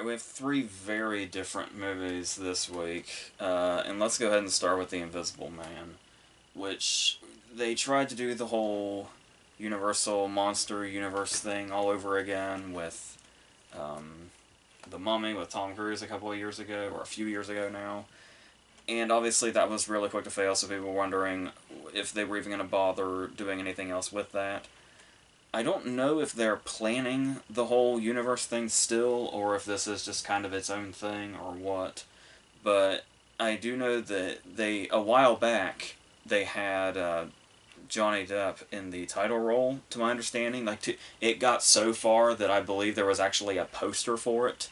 we have three very different movies this week, and let's go ahead and start with The Invisible Man, which they tried to do the whole Universal Monster Universe thing all over again with The Mummy with Tom Cruise a couple of years ago, or a few years ago now. And obviously that was really quick to fail, so people were wondering if they were even going to bother doing anything else with that. I don't know if they're planning the whole universe thing still, or if this is just kind of its own thing, or what. But I do know that a while back, they had Johnny Depp in the title role, to my understanding. It got so far that I believe there was actually a poster for it.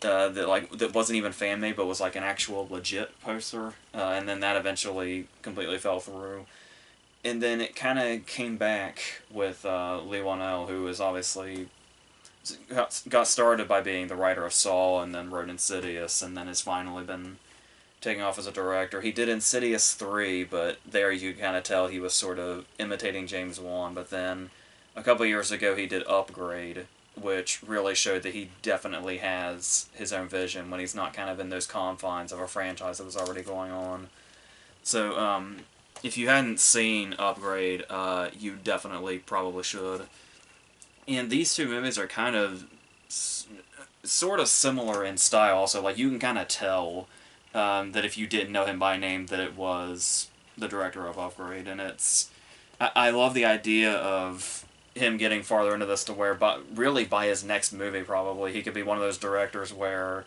That wasn't even fan made, but was like an actual legit poster, and then that eventually completely fell through. And then it kind of came back with Lee Wanell, who is obviously got started by being the writer of Saw, and then wrote Insidious, and then has finally been taking off as a director. He did Insidious 3, but there you kind of tell he was sort of imitating James Wan. But then a couple years ago he did Upgrade, which really showed that he definitely has his own vision when he's not kind of in those confines of a franchise that was already going on. So, if you hadn't seen Upgrade, you definitely probably should. And these two movies are kind of sort of similar in style also. Like, you can kind of tell that if you didn't know him by name that it was the director of Upgrade. And I love the idea of him getting farther into this to where, really by his next movie probably, he could be one of those directors where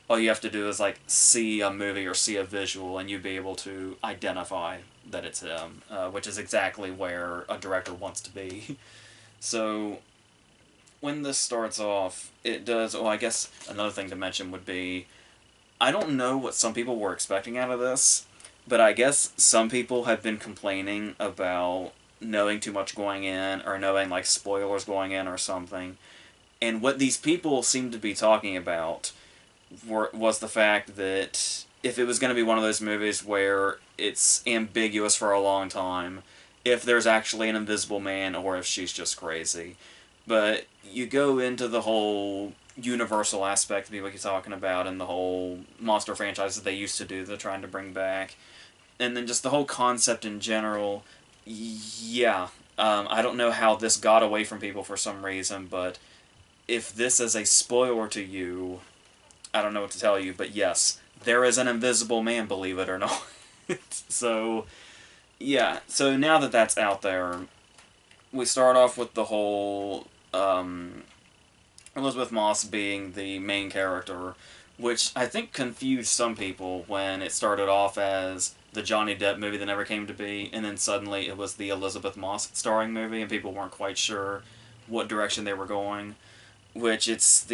all you have to do is like see a movie or see a visual and you'd be able to identify that it's him, which is exactly where a director wants to be. So when this starts off, it does. Oh, I guess another thing to mention would be, I don't know what some people were expecting out of this, but I guess some people have been complaining about knowing too much going in, or knowing like spoilers going in or something. And what these people seem to be talking about was the fact that if it was going to be one of those movies where it's ambiguous for a long time, if there's actually an invisible man or if she's just crazy. But you go into the whole universal aspect people keep talking about, and the whole monster franchise that they used to do, they're trying to bring back, and then just the whole concept in general. Yeah, I don't know how this got away from people for some reason, but if this is a spoiler to you, I don't know what to tell you, but yes, there is an invisible man, believe it or not. So, yeah, so now that that's out there, we start off with the whole Elizabeth Moss being the main character, which I think confused some people when it started off as the Johnny Depp movie that never came to be, and then suddenly it was the Elizabeth Moss starring movie, and people weren't quite sure what direction they were going, which it's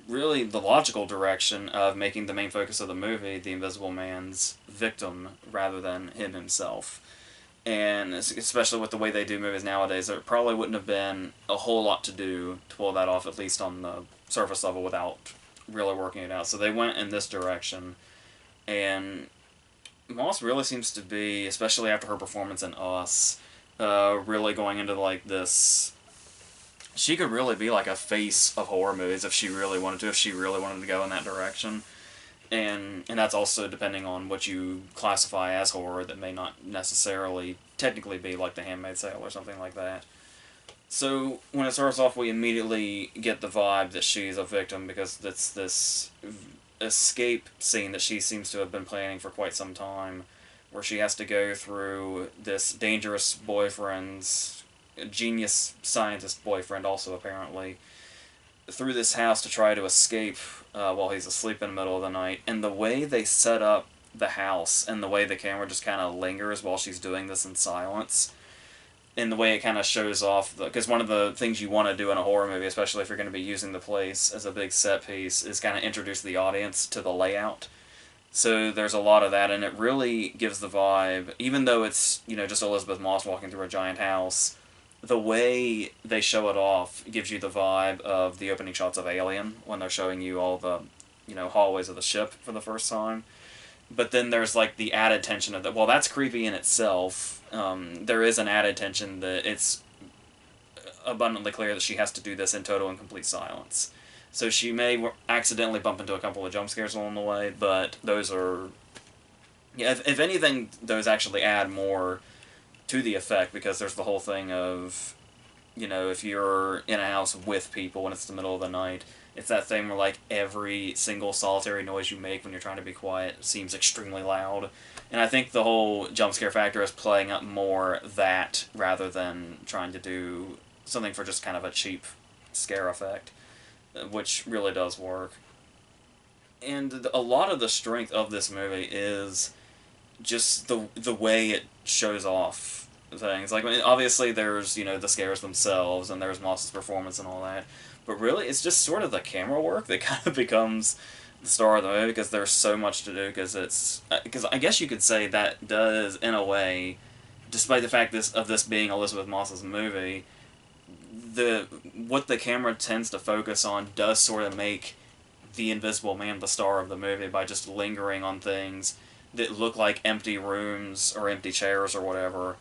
really the logical direction of making the main focus of the movie the Invisible Man's victim rather than him himself. And especially with the way they do movies nowadays, there probably wouldn't have been a whole lot to do to pull that off, at least on the surface level, without really working it out. So they went in this direction, and Moss really seems to be, especially after her performance in Us, really going into like this. She could really be like a face of horror movies if she really wanted to, if she really wanted to go in that direction. And that's also depending on what you classify as horror, that may not necessarily technically be like The Handmaid's Tale or something like that. So when it starts off, we immediately get the vibe that she's a victim, because it's this escape scene that she seems to have been planning for quite some time, where she has to go through this dangerous boyfriend's genius scientist boyfriend also apparently, through this house to try to escape while he's asleep in the middle of the night. And the way they set up the house, and the way the camera just kind of lingers while she's doing this in silence, and the way it kind of shows off, because one of the things you want to do in a horror movie, especially if you're going to be using the place as a big set piece, is kind of introduce the audience to the layout. So there's a lot of that, and it really gives the vibe, even though it's, just Elizabeth Moss walking through a giant house, the way they show it off gives you the vibe of the opening shots of Alien, when they're showing you all the, hallways of the ship for the first time. But then there's like the added tension of that. Well, that's creepy in itself. There is an added tension that it's abundantly clear that she has to do this in total and complete silence. So she may accidentally bump into a couple of jump scares along the way, but those are... Yeah, if anything, those actually add more to the effect, because there's the whole thing of, if you're in a house with people and it's the middle of the night, it's that thing where, like, every single solitary noise you make when you're trying to be quiet seems extremely loud. And I think the whole jump scare factor is playing up more that rather than trying to do something for just kind of a cheap scare effect, which really does work. And a lot of the strength of this movie is just the way it shows off things. Like, I mean, obviously there's, the scares themselves, and there's Moss's performance and all that, but really it's just sort of the camera work that kind of becomes the star of the movie, because there's so much to do, because I guess you could say that does, in a way, despite the fact of this being Elizabeth Moss's movie, what the camera tends to focus on does sort of make the Invisible Man the star of the movie, by just lingering on things that look like empty rooms or empty chairs or whatever,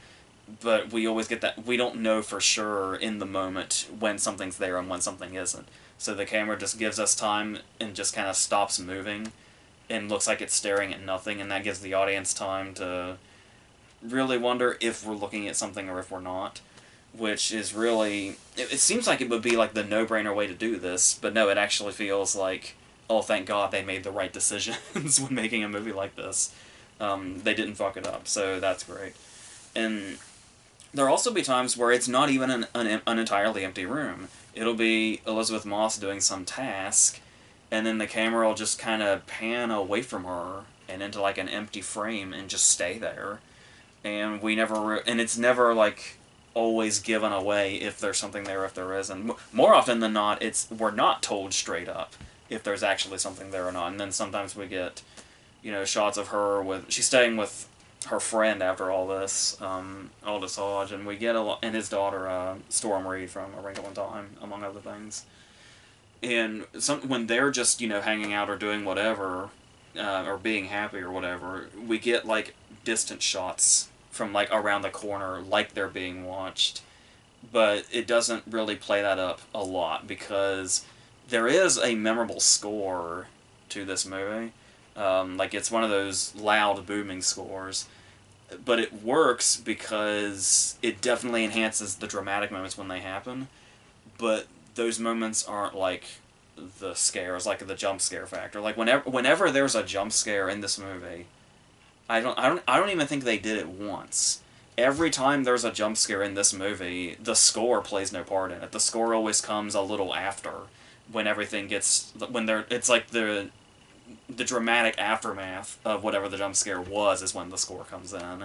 but we always get that we don't know for sure in the moment when something's there and when something isn't. So the camera just gives us time and just kind of stops moving and looks like it's staring at nothing, and that gives the audience time to really wonder if we're looking at something or if we're not, which is really... It seems like it would be like the no-brainer way to do this, but no, it actually feels like, oh, thank God they made the right decisions when making a movie like this. They didn't fuck it up, so that's great. And there'll also be times where it's not even an entirely empty room. It'll be Elizabeth Moss doing some task, and then the camera will just kind of pan away from her and into like an empty frame and just stay there. And and it's never like always given away if there's something there, if there isn't. More often than not, we're not told straight up if there's actually something there or not. And then sometimes we get, shots of her she's staying with her friend after all this, Aldous Hodge, and we get and his daughter, Storm Reed from A Wrinkle in Time, among other things. And when they're just, hanging out or doing whatever, or being happy or whatever, we get, like, distant shots from, like, around the corner, like they're being watched. But it doesn't really play that up a lot, because there is a memorable score to this movie. Like, it's one of those loud, booming scores. But it works because it definitely enhances the dramatic moments when they happen. But those moments aren't like the scares, like the jump scare factor. Like, whenever there's a jump scare in this movie, I don't even think they did it once. Every time there's a jump scare in this movie, the score plays no part in it. The score always comes a little after, when everything gets... It's like the dramatic aftermath of whatever the jump scare was is when the score comes in.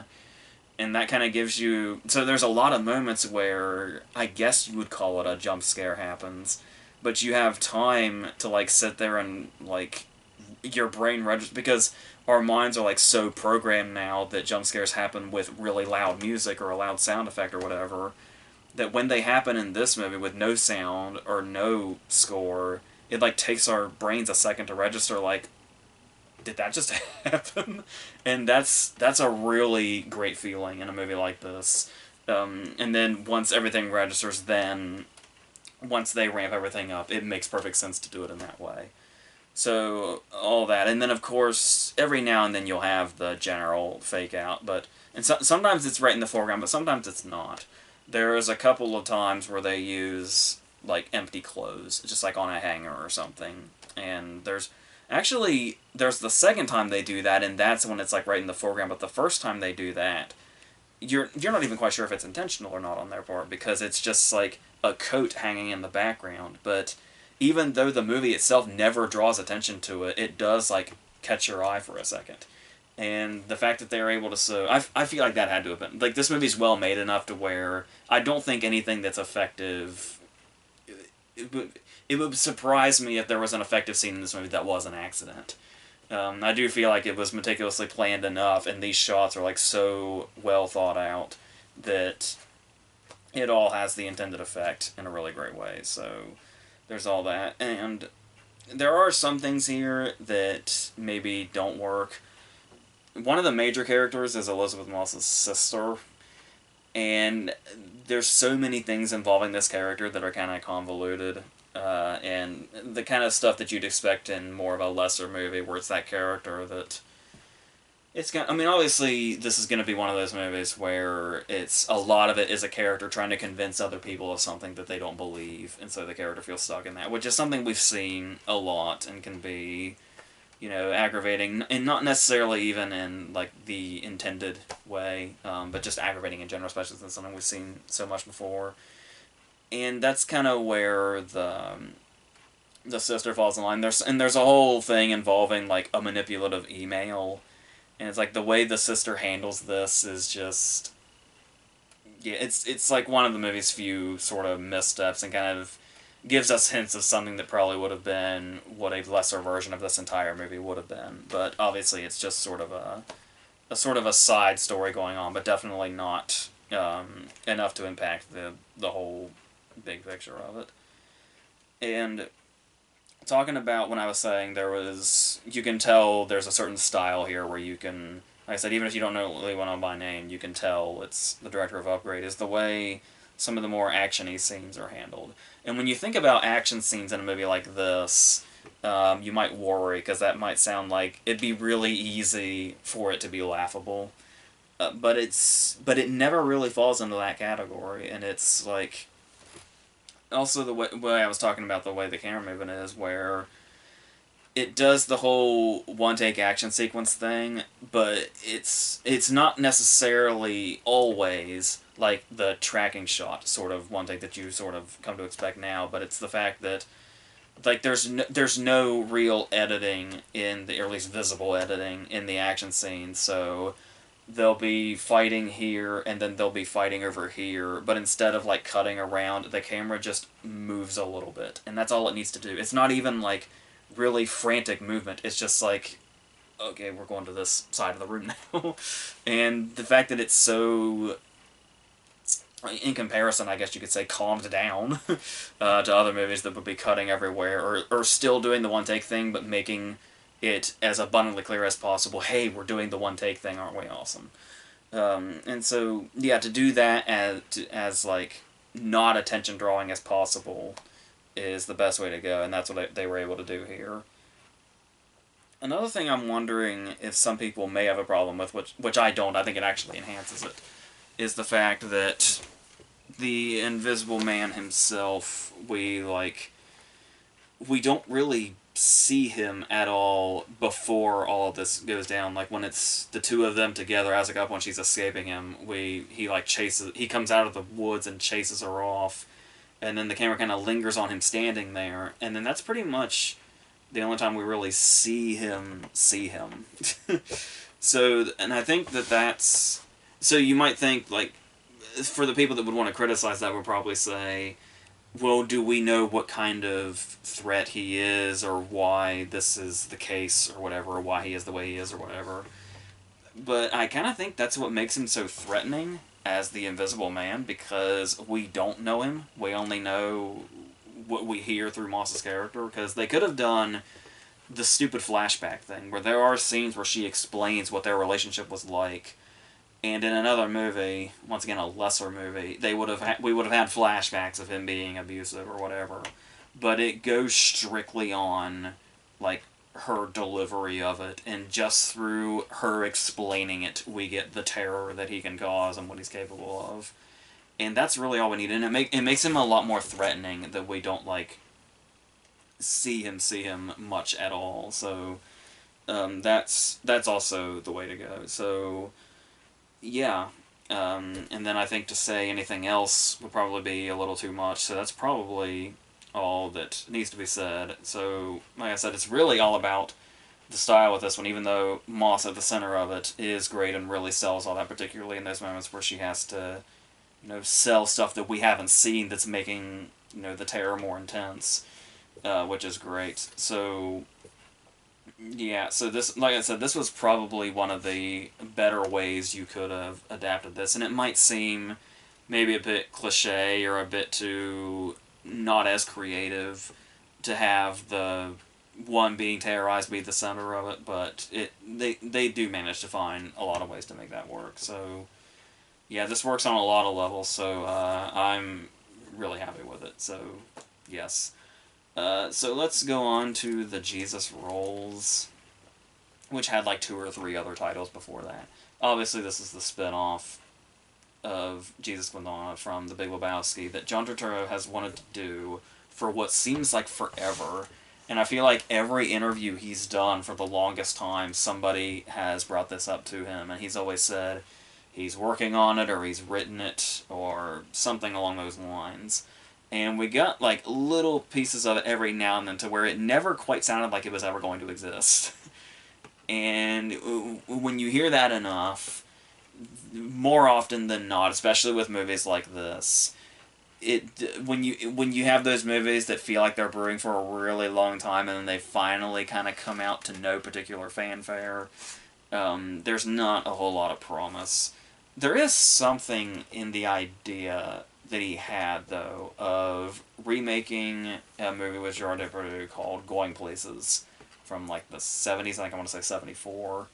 And that kind of gives you... So there's a lot of moments where I guess you would call it a jump scare happens, but you have time to, like, sit there and, like, your brain registers... Because our minds are, like, so programmed now that jump scares happen with really loud music or a loud sound effect or whatever, that when they happen in this movie with no sound or no score, it, like, takes our brains a second to register, like, did that just happen? And that's a really great feeling in a movie like this. And then once everything registers, then once they ramp everything up, it makes perfect sense to do it in that way. So, all that. And then, of course, every now and then you'll have the general fake out, and sometimes it's right in the foreground, but sometimes it's not. There's a couple of times where they use, like, empty clothes, just like on a hanger or something. And there's the second time they do that, and that's when it's, like, right in the foreground, but the first time they do that, you're not even quite sure if it's intentional or not on their part, because it's just, like, a coat hanging in the background. But even though the movie itself never draws attention to it, it does, like, catch your eye for a second. And the fact that they're able to I feel like that had to have been... Like, this movie's well made enough to where I don't think anything that's effective... It would surprise me if there was an effective scene in this movie that was an accident. I do feel like it was meticulously planned enough, and these shots are, like, so well thought out that it all has the intended effect in a really great way. So there's all that. And there are some things here that maybe don't work. One of the major characters is Elizabeth Moss's sister, and there's so many things involving this character that are kind of convoluted. and the kind of stuff that you'd expect in more of a lesser movie, where it's that character that it's gonna. I mean, obviously, this is gonna be one of those movies where it's a lot of it is a character trying to convince other people of something that they don't believe, and so the character feels stuck in that, which is something we've seen a lot and can be, aggravating, and not necessarily even in like the intended way, but just aggravating in general, especially since something we've seen so much before. And that's kind of where the sister falls in line. There's a whole thing involving like a manipulative email, and it's like the way the sister handles this is just, yeah, it's like one of the movie's few sort of missteps, and kind of gives us hints of something that probably would have been what a lesser version of this entire movie would have been. But obviously, it's just sort of a side story going on, but definitely not enough to impact the whole big picture of it. And talking about when I was saying you can tell there's a certain style here where you can, like I said, even if you don't know Lee Wano by name, you can tell it's the director of Upgrade, is the way some of the more action-y scenes are handled. And when you think about action scenes in a movie like this, you might worry, because that might sound like it'd be really easy for it to be laughable. But it never really falls into that category, and it's like, also the way I was talking about the way the camera movement is, where it does the whole one take action sequence thing, but it's not necessarily always like the tracking shot sort of one take that you sort of come to expect now. But it's the fact that like there's no real editing in the, or at least visible editing in the action scenes, so they'll be fighting here and then they'll be fighting over here, but instead of like cutting around, the camera just moves a little bit, and that's all it needs to do. It's not even like really frantic movement. It's just like, okay, we're going to this side of the room now. And the fact that it's so, in comparison, I guess you could say, calmed down to other movies that would be cutting everywhere, or still doing the one take thing, but making it as abundantly clear as possible. Hey, we're doing the one take thing, aren't we awesome? And so, yeah, to do that as like not attention drawing as possible is the best way to go, and that's what they were able to do here. Another thing I'm wondering if some people may have a problem with, which I don't, I think it actually enhances it, is the fact that the Invisible Man himself, we don't really see him at all before all of this goes down. Like when it's the two of them together, as like up when she's escaping him, he comes out of the woods and chases her off, and then the camera kind of lingers on him standing there, and then that's pretty much the only time we really see him. So, and I think that's, so you might think, like, for the people that would want to criticize that would probably say, well, do we know what kind of threat he is, or why this is the case, or whatever, or why he is the way he is, or whatever? But I kind of think that's what makes him so threatening as the Invisible Man, because we don't know him. We only know what we hear through Moss's character, because they could have done the stupid flashback thing, where there are scenes where she explains what their relationship was like, and in another movie, once again a lesser movie, we would have had flashbacks of him being abusive or whatever, but it goes strictly on like her delivery of it, and just through her explaining it, we get the terror that he can cause and what he's capable of, and that's really all we need. And it makes him a lot more threatening that we don't like see him much at all. So that's also the way to go. So yeah, and then I think to say anything else would probably be a little too much. So that's probably all that needs to be said. So like I said, it's really all about the style with this one, even though Moss at the center of it is great and really sells all that, particularly in those moments where she has to, sell stuff that we haven't seen that's making, the terror more intense, which is great. So yeah, so this, like I said, this was probably one of the better ways you could have adapted this, and it might seem maybe a bit cliche or a bit too not as creative to have the one being terrorized be the center of it, but they do manage to find a lot of ways to make that work. So yeah, this works on a lot of levels, so I'm really happy with it. So yes. So let's go on to the Jesus Rolls, which had like 2 or 3 other titles before that. Obviously, this is the spin-off of Jesus Goes On from The Big Lebowski that John Turturro has wanted to do for what seems like forever. And I feel like every interview he's done for the longest time, somebody has brought this up to him, and he's always said he's working on it, or he's written it, or something along those lines. And we got like little pieces of it every now and then to where it never quite sounded like it was ever going to exist. And when you hear that enough, more often than not, especially with movies like this, when you have those movies that feel like they're brewing for a really long time and then they finally kind of come out to no particular fanfare, there's not a whole lot of promise. There is something in the idea that he had, though, of remaking a movie with Gerard Depardieu called Going Places from like the 70s, I think I want to say 74.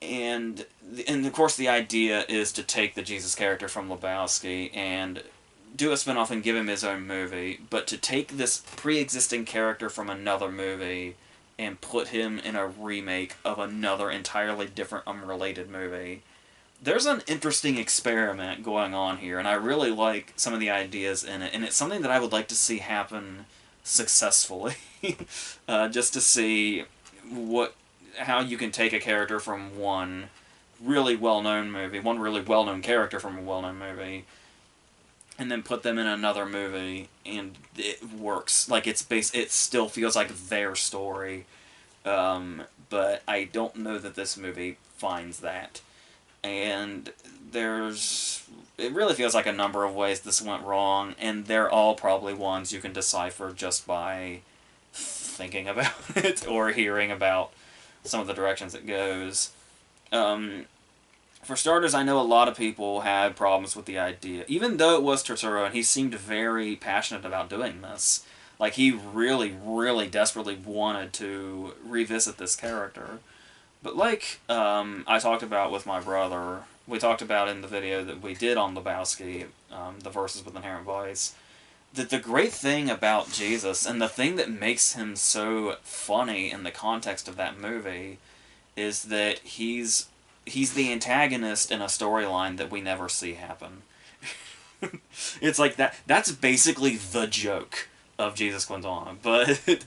And of course the idea is to take the Jesus character from Lebowski and do a spin-off and give him his own movie, but to take this pre-existing character from another movie and put him in a remake of another entirely different, unrelated movie. There's an interesting experiment going on here, and I really like some of the ideas in it, and it's something that I would like to see happen successfully. Just to see how you can take a character from one really well-known movie, one really well-known character from a well-known movie, and then put them in another movie, and it works. Like, it still feels like their story, but I don't know that this movie finds that. And it really feels like a number of ways this went wrong, and they're all probably ones you can decipher just by thinking about it or hearing about some of the directions it goes. For starters, I know a lot of people had problems with the idea, even though it was Turturro, and he seemed very passionate about doing this. Like, he really, really desperately wanted to revisit this character. But like I talked about with my brother, we talked about in the video that we did on Lebowski, the Verses with Inherent Vice, that the great thing about Jesus, and the thing that makes him so funny in the context of that movie, is that he's the antagonist in a storyline that we never see happen. It's like that's basically the joke of Jesus Goes On. But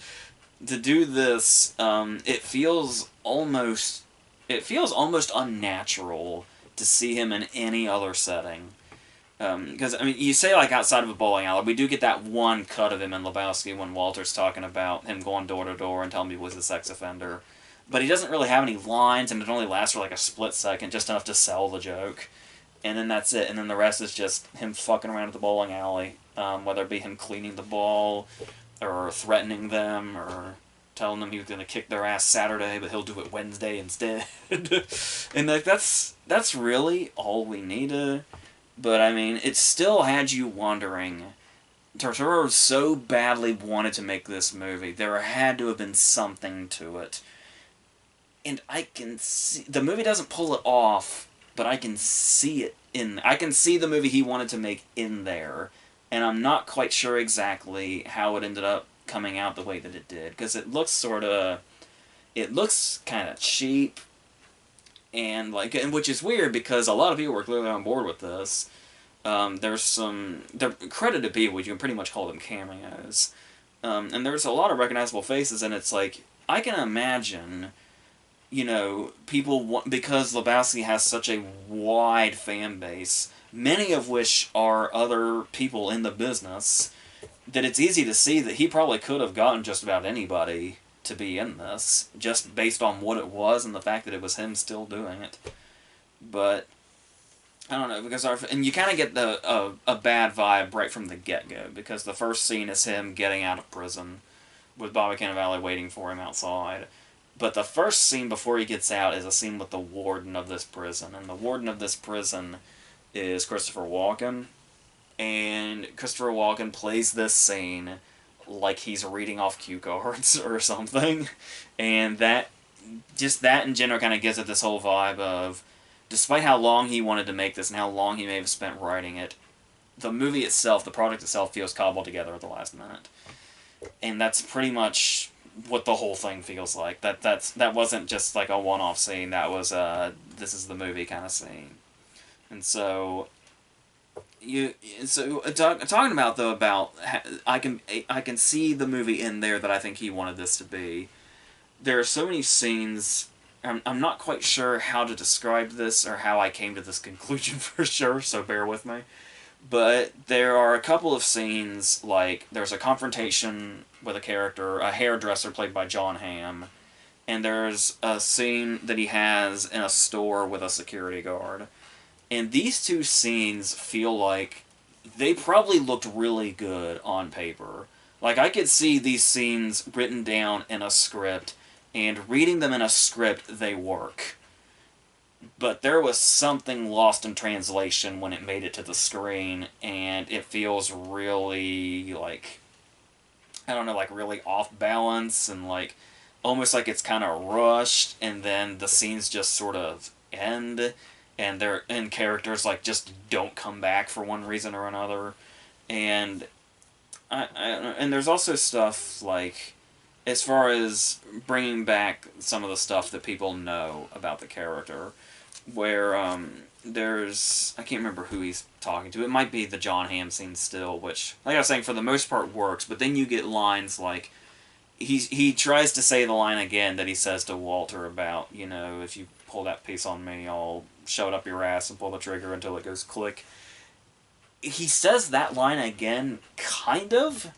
to do this, it feels almost unnatural to see him in any other setting. Because, I mean, you say, like, outside of a bowling alley, we do get that one cut of him in Lebowski when Walter's talking about him going door to door and telling people he's a sex offender. But he doesn't really have any lines, and it only lasts for, like, a split second, just enough to sell the joke. And then that's it. And then the rest is just him fucking around at the bowling alley, whether it be him cleaning the ball, or threatening them, or telling them he was going to kick their ass Saturday, but he'll do it Wednesday instead. And, like, that's really all we needed. But, I mean, it still had you wondering. Turturro so badly wanted to make this movie. There had to have been something to it. And I can see... The movie doesn't pull it off, but I can see it I can see the movie he wanted to make in there. And I'm not quite sure exactly how it ended up coming out the way that it did. Because it looks it looks kind of cheap. And which is weird because a lot of people were clearly on board with this. They're credited people, you can pretty much call them cameos. And there's a lot of recognizable faces, and it's like, I can imagine, people, because Lebowski has such a wide fan base, many of which are other people in the business, that it's easy to see that he probably could have gotten just about anybody to be in this, just based on what it was and the fact that it was him still doing it. But I don't know, because and you kind of get a bad vibe right from the get-go, because the first scene is him getting out of prison, with Bobby Cannavale waiting for him outside. But the first scene before he gets out is a scene with the warden of this prison, and the warden of this prison is Christopher Walken, and Christopher Walken plays this scene like he's reading off cue cards or something, and that in general kind of gives it this whole vibe of, despite how long he wanted to make this and how long he may have spent writing it, the movie itself, the product itself, feels cobbled together at the last minute. And that's pretty much what the whole thing feels like. That wasn't just like a one-off scene. That was this is the movie kind of scene. And so you talking about though about I can see the movie in there that I think he wanted this to be. There are so many scenes. I'm not quite sure how to describe this or how I came to this conclusion for sure, so bear with me. But there are a couple of scenes, like there's a confrontation with a character, a hairdresser played by John Hamm, and there's a scene that he has in a store with a security guard. And these two scenes feel like they probably looked really good on paper. Like, I could see these scenes written down in a script, and reading them in a script, they work. But there was something lost in translation when it made it to the screen, and it feels really, like, I don't know, like really off balance, and like almost like it's kind of rushed, and then the scenes just sort of end, and characters like just don't come back for one reason or another. And and there's also stuff like, as far as bringing back some of the stuff that people know about the character, where there's, I can't remember who he's talking to. It might be the John Hamm scene still, which, like I was saying, for the most part works. But then you get lines like he tries to say the line again that he says to Walter about, you know, if you pull that piece on me, I'll shove it up your ass and pull the trigger until it goes click. He says that line again, kind of,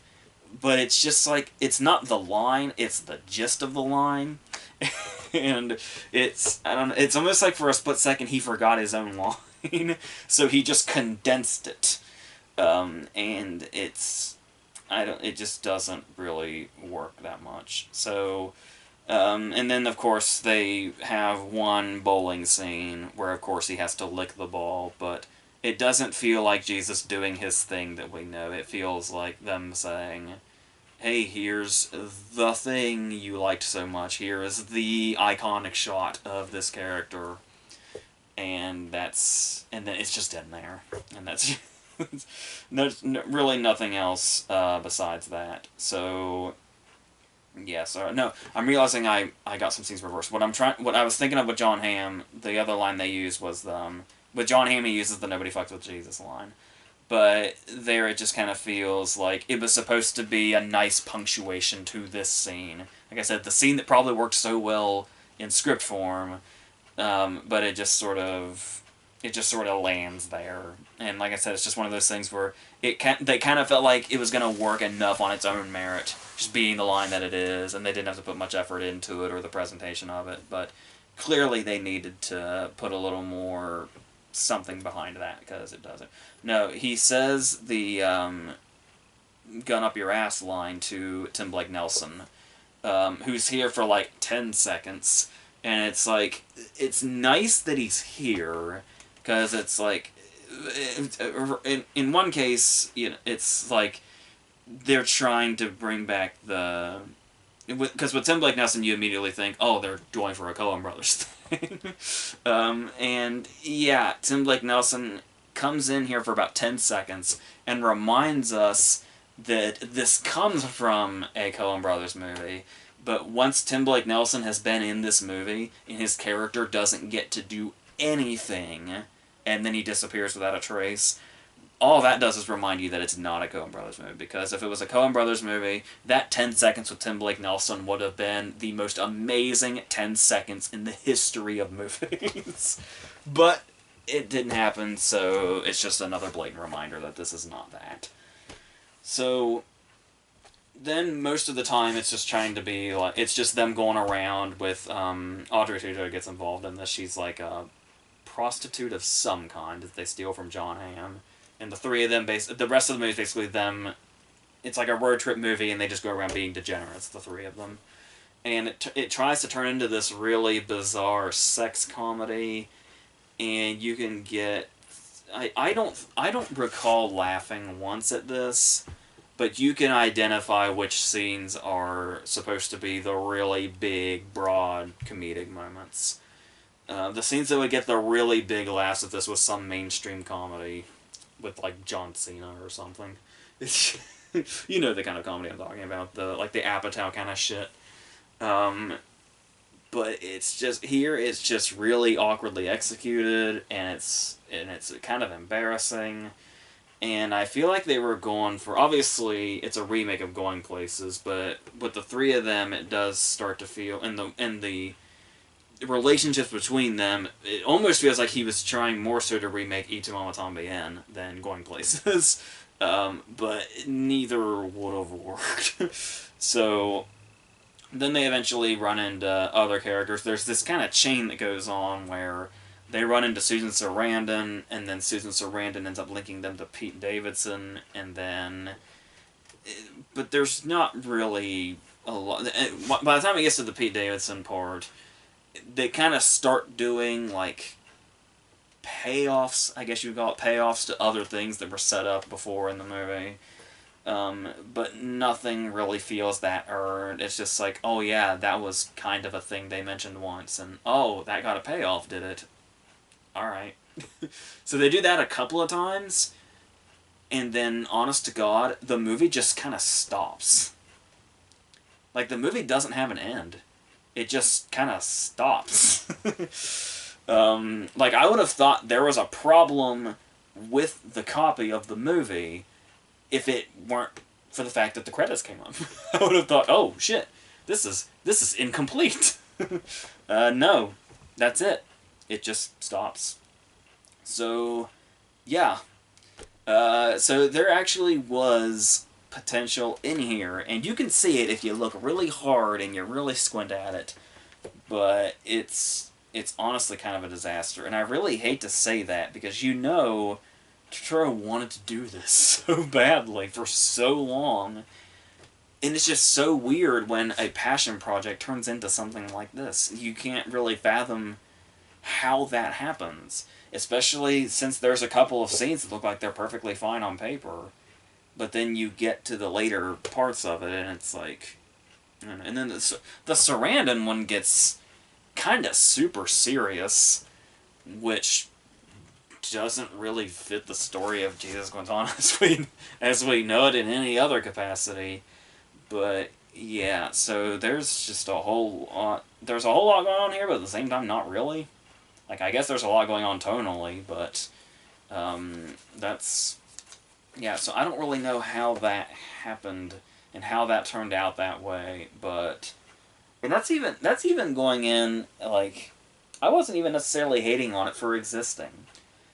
but it's just like, it's not the line, it's the gist of the line. And it's, I don't know, it's almost like for a split second he forgot his own line, so he just condensed it. And it's, it just doesn't really work that much. So, and then of course they have one bowling scene where of course he has to lick the ball, but it doesn't feel like Jesus doing his thing that we know. It feels like them saying, hey, here's the thing you liked so much. Here is the iconic shot of this character. And then it's just in there. And that's there's really nothing else besides that. So, yeah, so, no, I'm realizing I got some scenes reversed. What I was thinking of with John Hamm, the other line they used was, with John Hamm he uses the nobody fucks with Jesus line. But there it just kind of feels like it was supposed to be a nice punctuation to this scene. Like I said, the scene that probably worked so well in script form, but it just sort of lands there. And like I said, it's just one of those things where they kind of felt like it was going to work enough on its own merit, just being the line that it is, and they didn't have to put much effort into it or the presentation of it. But clearly they needed to put a little more something behind that, because it doesn't. No, he says the gun up your ass line to Tim Blake Nelson, who's here for like 10 seconds. And it's like, it's nice that he's here, because it's like, in one case, you know, it's like they're trying to bring back the, because with Tim Blake Nelson you immediately think, oh, they're going for a Coen Brothers thing. And yeah, Tim Blake Nelson comes in here for about 10 seconds and reminds us that this comes from a Coen Brothers movie. But once Tim Blake Nelson has been in this movie, and his character doesn't get to do anything, and then he disappears without a trace, all that does is remind you that it's not a Coen Brothers movie. Because if it was a Coen Brothers movie, that 10 seconds with Tim Blake Nelson would have been the most amazing 10 seconds in the history of movies. But it didn't happen, so it's just another blatant reminder that this is not that. So then most of the time it's just trying to be like, it's just them going around with Audrey Tautou gets involved in this. She's like a prostitute of some kind that they steal from John Hamm, and the three of them the rest of the movie is basically them. It's like a road trip movie, and they just go around being degenerates, the three of them. And it tries to turn into this really bizarre sex comedy, and you can get, I don't recall laughing once at this, but you can identify which scenes are supposed to be the really big, broad comedic moments. The scenes that would get the really big laughs if this was some mainstream comedy with, like, John Cena or something. You know the kind of comedy I'm talking about, like the Apatow kind of shit. Um, but it's just here it's just really awkwardly executed, and it's kind of embarrassing. And I feel like they were going for, obviously it's a remake of Going Places, but with the three of them, it does start to feel, and the relationships between them, it almost feels like he was trying more so to remake Itumama Tambien than Going Places. But neither would have worked. So then they eventually run into other characters. There's this kind of chain that goes on where they run into Susan Sarandon, and then Susan Sarandon ends up linking them to Pete Davidson, and then... But there's not really a lot... By the time it gets to the Pete Davidson part, they kind of start doing, like, payoffs, I guess you would call it, payoffs to other things that were set up before in the movie. But nothing really feels that earned. It's just like, oh yeah, that was kind of a thing they mentioned once, and oh, that got a payoff, did it? Alright. So they do that a couple of times, and then, honest to God, the movie just kind of stops. Like, the movie doesn't have an end. It just kind of stops. Like, I would have thought there was a problem with the copy of the movie if it weren't for the fact that the credits came up. I would have thought, oh, shit, this is incomplete. No, that's it. It just stops. So, yeah. So there actually was potential in here, and you can see it if you look really hard and you really squint at it, but it's honestly kind of a disaster, and I really hate to say that, because you know Turturro wanted to do this so badly for so long, and it's just so weird when a passion project turns into something like this. You can't really fathom how that happens, especially since there's a couple of scenes that look like they're perfectly fine on paper, but then you get to the later parts of it, and it's like... And then the Sarandon one gets kind of super serious, which doesn't really fit the story of Jesus Goes On as we know it in any other capacity. But yeah, so there's just a whole lot. There's a whole lot going on here, but at the same time, not really. Like, I guess there's a lot going on tonally, but that's... Yeah, so I don't really know how that happened and how that turned out that way, but... And that's even going in, like... I wasn't even necessarily hating on it for existing.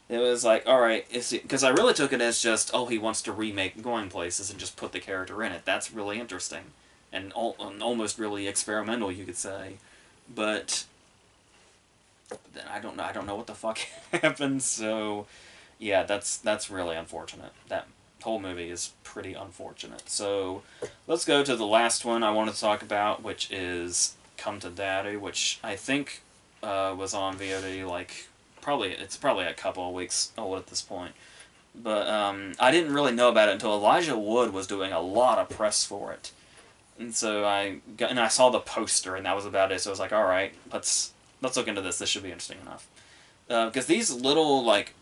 It was like, alright, because I really took it as just, oh, he wants to remake Going Places and just put the character in it. That's really interesting. And almost really experimental, you could say. But then I don't know what the fuck happened, so yeah, that's really unfortunate. That whole movie is pretty unfortunate. So let's go to the last one I wanted to talk about, which is Come to Daddy, which I think was on VOD, like, it's probably a couple of weeks old at this point. But I didn't really know about it until Elijah Wood was doing a lot of press for it. And so I saw the poster, and that was about it. So I was like, all right, let's look into this. This should be interesting enough. Because these little, like,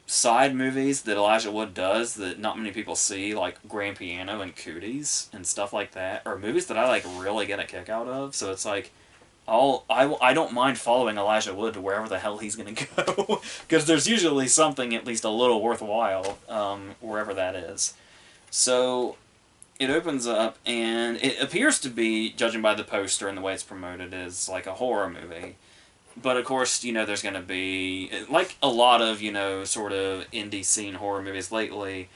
side movies that Elijah Wood does that not many people see, like Grand Piano and Cooties and stuff like that, are movies that I, like, really get a kick out of. So it's like, I don't mind following Elijah Wood to wherever the hell he's going to go. Because there's usually something at least a little worthwhile wherever that is. So it opens up, and it appears to be, judging by the poster and the way it's promoted, is like a horror movie. But of course, you know, there's going to be, like a lot of, you know, sort of indie scene horror movies lately,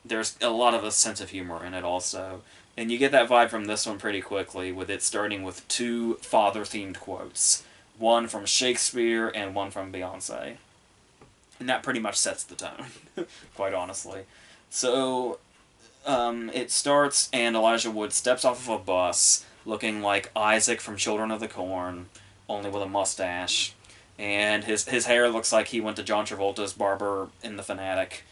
there's a lot of a sense of humor in it also. And you get that vibe from this one pretty quickly, with it starting with 2 father-themed quotes. One from Shakespeare and one from Beyonce. And that pretty much sets the tone, quite honestly. So it starts, and Elijah Wood steps off of a bus, looking like Isaac from Children of the Corn, only with a mustache. And his hair looks like he went to John Travolta's barber in The Fanatic.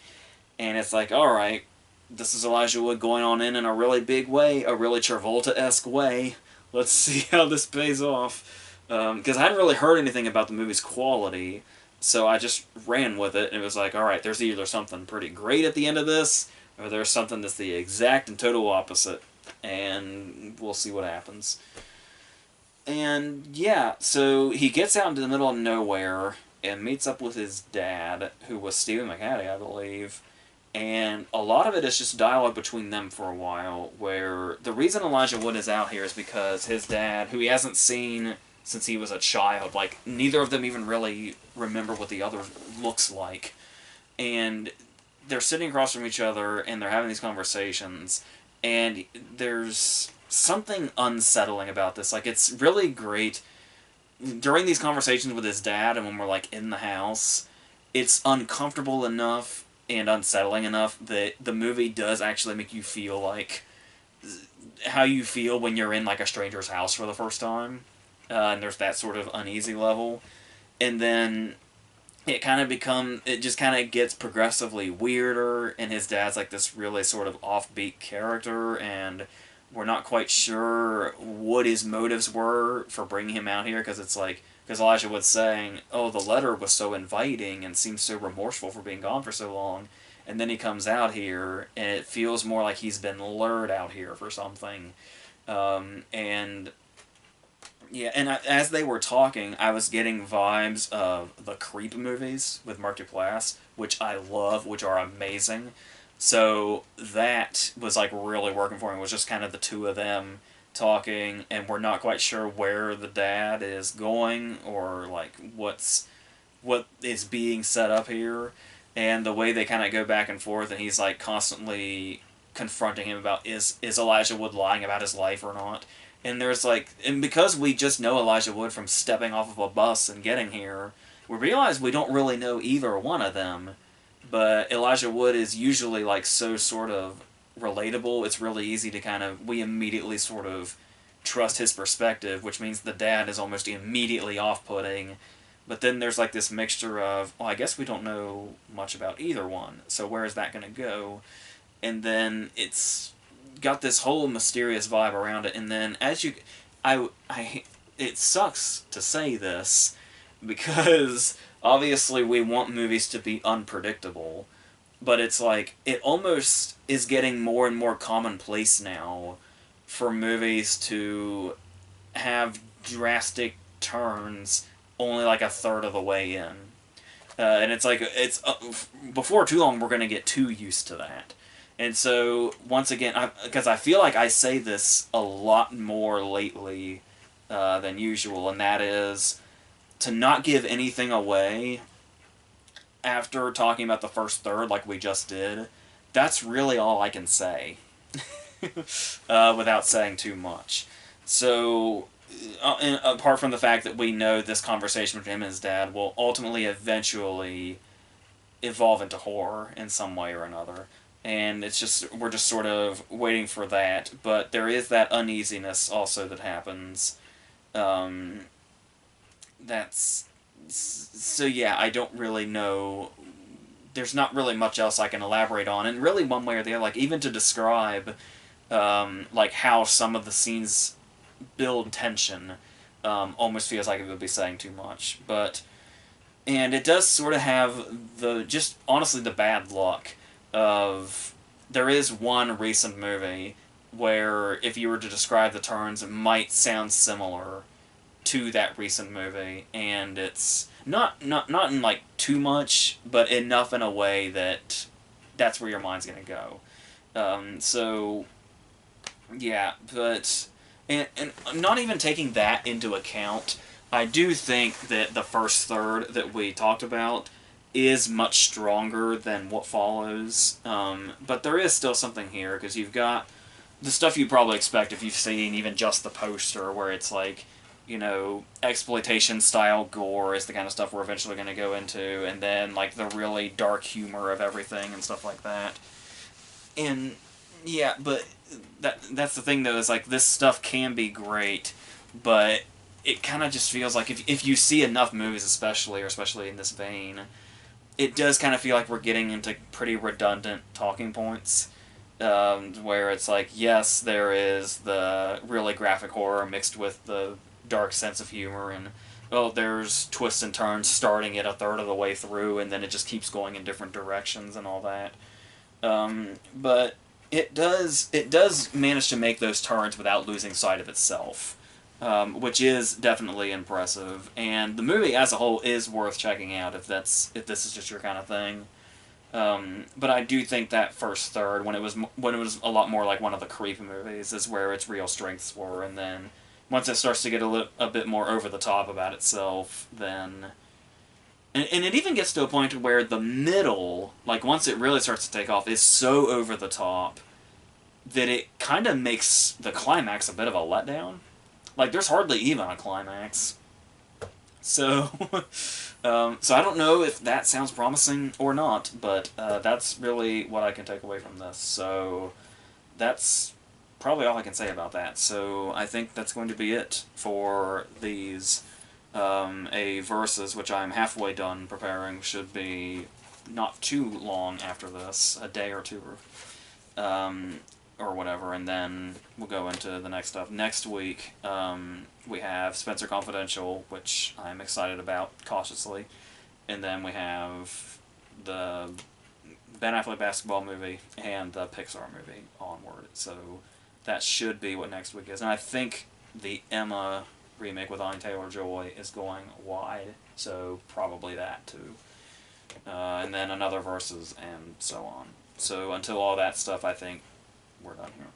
And it's like, alright, this is Elijah Wood going on in a really big way, a really Travolta-esque way. Let's see how this pays off. Because I hadn't really heard anything about the movie's quality, so I just ran with it, and it was like, alright, there's either something pretty great at the end of this, or there's something that's the exact and total opposite, and we'll see what happens. And yeah, so he gets out into the middle of nowhere and meets up with his dad, who was Stephen McHattie, I believe. And a lot of it is just dialogue between them for a while, where the reason Elijah Wood is out here is because his dad, who he hasn't seen since he was a child, like, neither of them even really remember what the other looks like. And they're sitting across from each other, and they're having these conversations, and there's something unsettling about this. Like, it's really great. During these conversations with his dad, and when we're, like, in the house, it's uncomfortable enough and unsettling enough that the movie does actually make you feel like how you feel when you're in, like, a stranger's house for the first time. And there's that sort of uneasy level. And then it just kind of gets progressively weirder, and his dad's like this really sort of offbeat character, and we're not quite sure what his motives were for bringing him out here, because Elijah was saying, oh, the letter was so inviting and seems so remorseful for being gone for so long, and then he comes out here, and it feels more like he's been lured out here for something, and yeah, and as they were talking, I was getting vibes of the Creep movies with Mark Duplass, which I love, which are amazing. So that was like really working for me. It was just kind of the two of them talking, and we're not quite sure where the dad is going, or like what is being set up here, and the way they kind of go back and forth, and he's like constantly confronting him about is Elijah Wood lying about his life or not. And there's like, and because we just know Elijah Wood from stepping off of a bus and getting here, we realize we don't really know either one of them. But Elijah Wood is usually like so sort of relatable. It's really easy to we immediately sort of trust his perspective, which means the dad is almost immediately off-putting. But then there's like this mixture of, well, I guess we don't know much about either one, so where is that going to go? And then it's got this whole mysterious vibe around it, and then it sucks to say this, because obviously we want movies to be unpredictable, but it's like, it almost is getting more and more commonplace now for movies to have drastic turns only like a third of the way in. And it's like, before too long we're going to get too used to that. And so, once again, because I feel like I say this a lot more lately than usual, and that is to not give anything away after talking about the first third like we just did. That's really all I can say without saying too much. So, apart from the fact that we know this conversation between him and his dad will ultimately, eventually evolve into horror in some way or another. And we're just sort of waiting for that, but there is that uneasiness also that happens. So yeah, I don't really know. There's not really much else I can elaborate on, and really one way or the other, like even to describe, like how some of the scenes build tension, almost feels like it would be saying too much. And it does sort of have honestly the bad luck of, there is one recent movie where if you were to describe the turns, it might sound similar to that recent movie, and it's not in like too much, but enough in a way that that's where your mind's gonna go. So yeah, but and not even taking that into account, I do think that the first third that we talked about is much stronger than what follows. But there is still something here, because you've got the stuff you'd probably expect if you've seen even just the poster, where it's like, exploitation-style gore is the kind of stuff we're eventually going to go into, and then, like, the really dark humor of everything and stuff like that. And, yeah, but that's the thing, though, is, like, this stuff can be great, but it kind of just feels like if you see enough movies, especially in this vein, it does kind of feel like we're getting into pretty redundant talking points, where it's like, yes, there is the really graphic horror mixed with the dark sense of humor, and, well, there's twists and turns starting at a third of the way through, and then it just keeps going in different directions and all that. But it does manage to make those turns without losing sight of itself, which is definitely impressive. And the movie as a whole is worth checking out if this is just your kind of thing. But I do think that first third, when it was a lot more like one of the creepy movies, is where its real strengths were. And then once it starts to get a bit more over the top about itself, then and it even gets to a point where the middle, like once it really starts to take off, is so over the top that it kind of makes the climax a bit of a letdown. Like there's hardly even a climax. So, so I don't know if that sounds promising or not, but that's really what I can take away from this. So that's probably all I can say about that. So I think that's going to be it for these a verses, which I'm halfway done preparing. Should be not too long after this, a day or two, um, or whatever, and then we'll go into the next stuff. Next week, we have Spencer Confidential, which I'm excited about cautiously, and then we have the Ben Affleck basketball movie and the Pixar movie Onward. So that should be what next week is, and I think the Emma remake with Anya Taylor-Joy is going wide, so probably that too. And then another versus, and so on. So until all that stuff, I think we're done here.